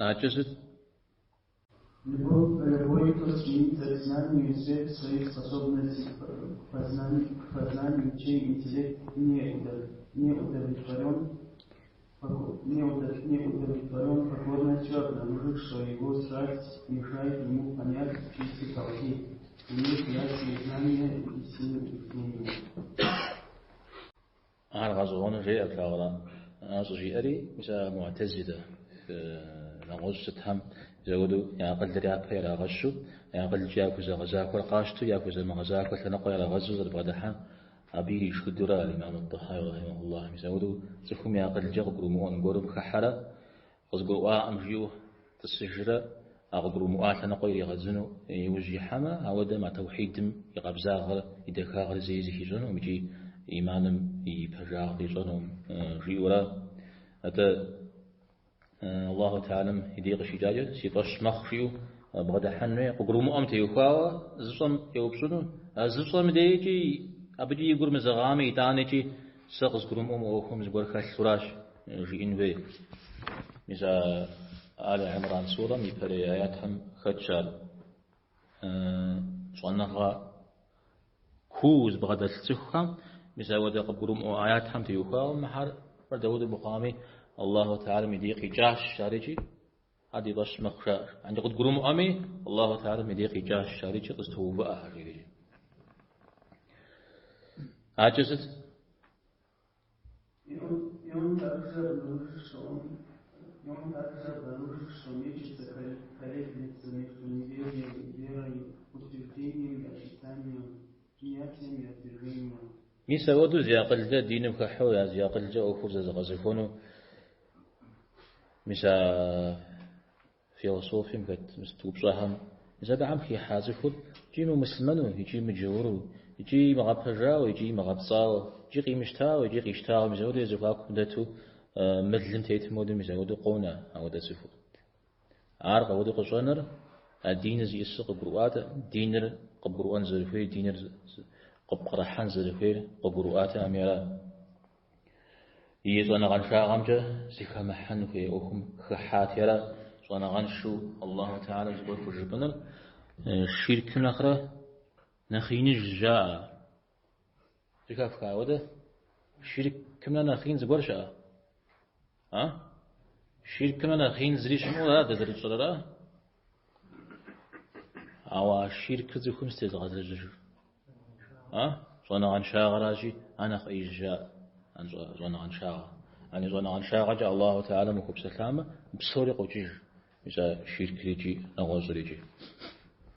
عجزت Любой, кто стремится к знанию и свет своих способностей к познанию, чей интеллект не удовлетворен покорностью, обнаружив, что его страсть мешает ему понять чистый тавхид, иметь ясные знания и сильные мнения. غزوان جاء كلاغرا أصجي أري مثل معتزلة نغش تهم زودو يعقل دري عقل يا غشو يعقل جاكو زغزاكو القاشتو ياكو زمغزاكو ثنقو يا غزو زربغدحا أبي يشكدرا الإمام الطحاوي رحمه الله زودو زخم يعقل جغبرو مؤن غورب خحرا غزقوا أمجيو تسجرا أغبرو مؤات نقو يغزنو يوجي حما أودا مع توحيد يقبزاغ يدكاغ زي هجون ومجي إيمانم يبرع بجنوم جيورا هذا الله تعالى يديق شجاجة سيطش مخشيو بغدا حنوي قرمو أمتي يخاوا زصم يوبسونو زصم ديجي أبدي يقول مزغامي تانيجي سقز قرمو أموهم زقول خاش سراش جينوي مثل آل عمران سورة ميبري آياتهم خدشال صنغا كوز بغدا السخام مثل وده قبرم آيات هم تيوخا محر فردود بقامي الله تعالى مديقي جاش شارجي هذه ضش مخشار عند قد قرم أمي الله تعالى مديقي جاش شارجي قصته بقى هرجي عجزت يوم также обнаружил, что мечется колеблется между неверием и верой, утверждением и отрицанием, принятием и отвержением. ميسا ودو زياقل جا دين مكحو يا زياقل جا أخوز زغزفونو ميسا فيلسوفي مكت مستوب صاهم ميسا بعم خي حازفون جيمو مسلمانو يجي مجورو يجي مغابجاو يجي مغابصاو يجي قيمشتاو يجي قيشتاو ميسا ودو يزفاكم داتو مدلم تيتمودو ميسا ودو قونا أو داتسفو عارق ودو قصانر الدين زي السق قروات دينر قبروان زرفي دينر قبقرا حنزل خير قبروات أميرا يزوانا غنشا غمجة زكا محن في أخم خحات يرا زوانا غنشو الله تعالى زبور فجبنر شرك نخرة نخين الجاء زكا فكاودة شرك كمنا نخين زبور شاء شرك كمنا نخين زريش مولا دزرج صدرا أو شرك زكم استيزغا زرجر زونا عن شاغراجي أنا خيجا عن زونا عن شاغ أنا زونا عن شاغ جاء الله تعالى مكوب سلامة بسوري قوتيج إذا شرك ليجي نغوز ليجي